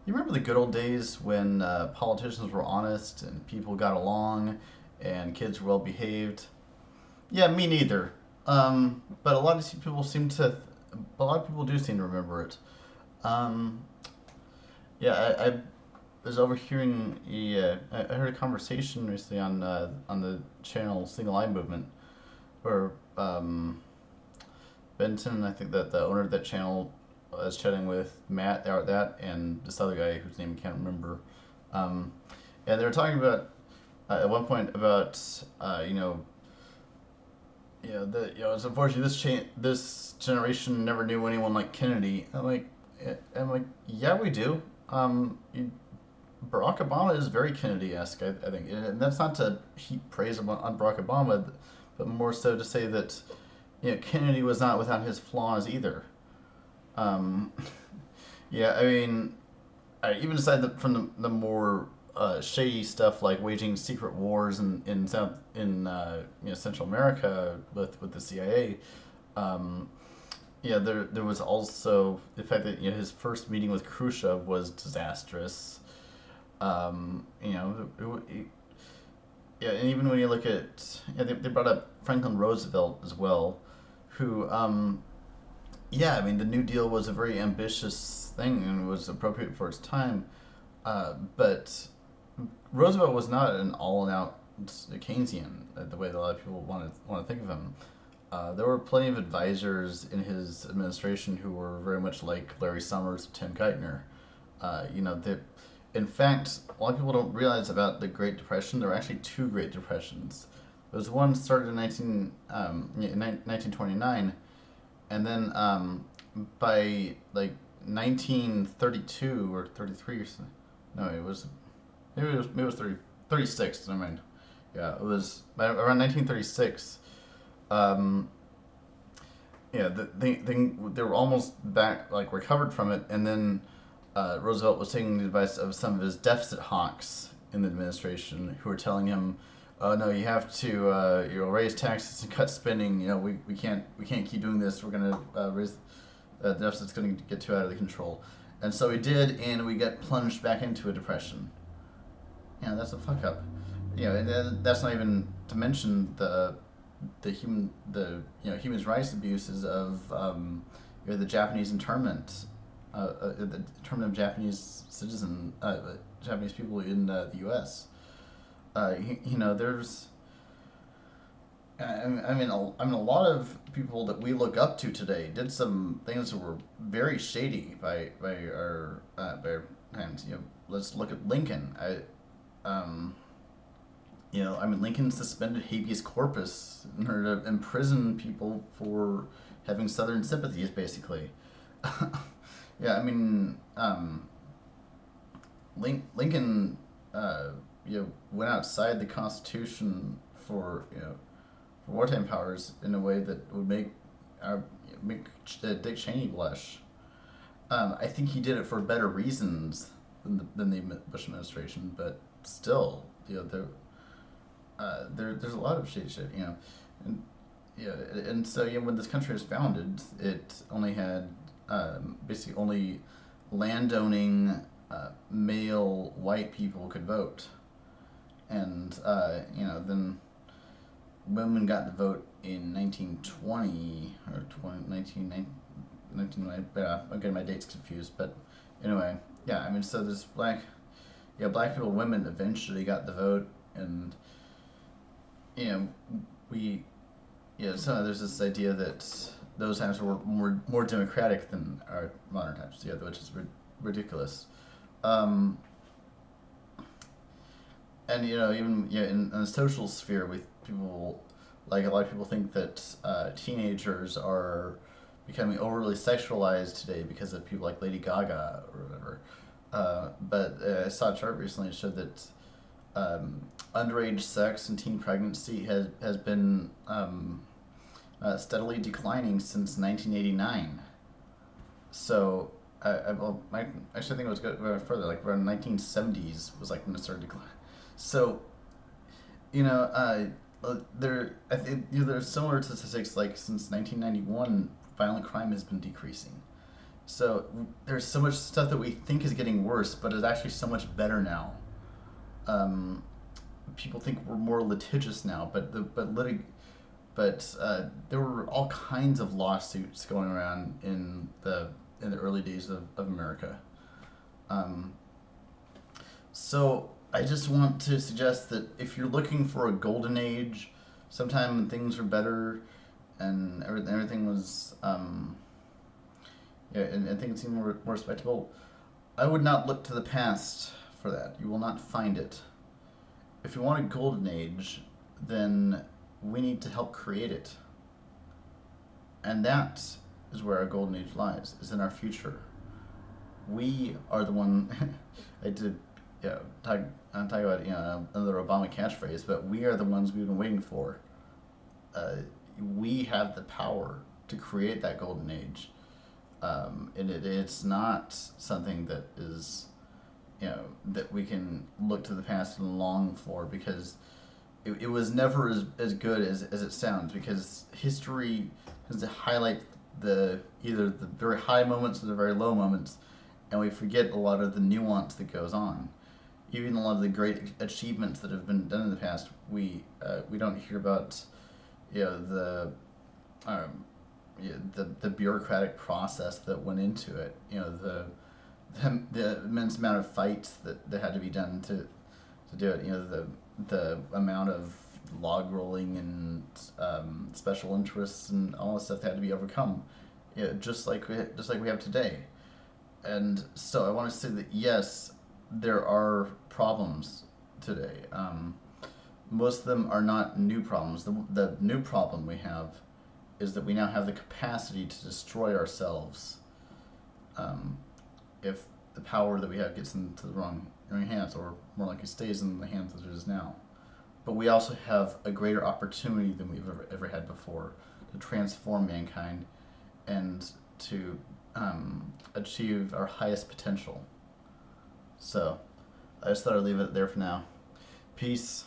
You remember the good old days when politicians were honest and people got along and kids were well behaved? Yeah, me neither. But a lot of people do seem to remember it. Um, yeah, I was overhearing I heard a conversation recently on the channel Single Eye Movement where Benton, I think that the owner of that channel was chatting with Matt out that and this other guy whose name I can't remember. Um, and they were talking about at one point about it's unfortunate this generation never knew anyone like Kennedy. I'm like, yeah, we do. Barack Obama is very Kennedy-esque, I think, and that's not to heap praise on Barack Obama, but more so to say that Kennedy was not without his flaws either. Um, yeah, I mean, even aside from the more shady stuff like waging secret wars in South in Central America with the CIA. Um, yeah, there was also the fact that his first meeting with Khrushchev was disastrous. Yeah, and even when you look at they brought up Franklin Roosevelt as well, who yeah, I mean the New Deal was a very ambitious thing and was appropriate for its time, but Roosevelt was not an all-out Keynesian the way that a lot of people want to think of him. There were plenty of advisors in his administration who were very much like Larry Summers, Tim Geithner. That in fact, a lot of people don't realize about the Great Depression. There were actually two Great Depressions. There was one started in 1929, and then by like 1932 or 33 or something. No, maybe it was 36. Never mind. Yeah, it was around 1936. Um, yeah, they were almost back, like recovered from it, and then Roosevelt was taking the advice of some of his deficit hawks in the administration who were telling him, "Oh no, you have to raise taxes and cut spending. We can't keep doing this. We're gonna raise the deficit's going to get too out of the control." And so he did, and we got plunged back into a depression. Yeah, that's a fuck up. And then that's not even to mention human rights abuses of the Japanese internment, the internment of Japanese people in the U.S. There's. A lot of people that we look up to today did some things that were very shady by our hands. Let's look at Lincoln. Lincoln suspended habeas corpus in order to imprison people for having Southern sympathies, basically. Yeah, Lincoln, went outside the Constitution for wartime powers in a way that would make Dick Cheney blush. I think he did it for better reasons than the Bush administration, but still, there's a lot of shady shit, and so when this country was founded, it only had basically only landowning male white people could vote, and then women got the vote in 1920 or 19, I'm getting my dates confused, but anyway, yeah, so there's black people, women eventually got the vote, and we, so there's this idea that those times were more democratic than our modern times, which is ridiculous. Um, and even in the social sphere, with people, like a lot of people think that teenagers are becoming overly sexualized today because of people like Lady Gaga or whatever. But I saw a chart recently that showed that underage sex and teen pregnancy has been steadily declining since 1989. So I actually think it was good further, like around 1970s was like when it started declining. So I think there's similar statistics like since 1991, violent crime has been decreasing. So there's so much stuff that we think is getting worse, but is actually so much better now. Um, People think we're more litigious now, but there were all kinds of lawsuits going around in the early days of America. Um, so I just want to suggest that if you're looking for a golden age, sometime when things were better and everything was yeah, and things seemed more respectable, I would not look to the past for that. You will not find it. If you want a golden age, then we need to help create it. And that is where our golden age lies, is in our future. We are the one. I did, yeah, talk about another Obama catchphrase, but we are the ones we've been waiting for. Uh, we have the power to create that golden age, and it's not something that is, that we can look to the past and long for, because it was never as good as it sounds, because history tends to highlight either the very high moments or the very low moments, and we forget a lot of the nuance that goes on. Even a lot of the great achievements that have been done in the past, we don't hear about, the um, the bureaucratic process that went into it. The immense amount of fights that had to be done to do it. The amount of log rolling and special interests and all this stuff that had to be overcome. Just like we have today. And so I want to say that yes, there are problems today. Most of them are not new problems. The new problem we have is that we now have the capacity to destroy ourselves, um, if the power that we have gets into the wrong hands, or more likely stays in the hands that it is now. But we also have a greater opportunity than we've ever had before to transform mankind and to achieve our highest potential. So I just thought I'd leave it there for now. Peace.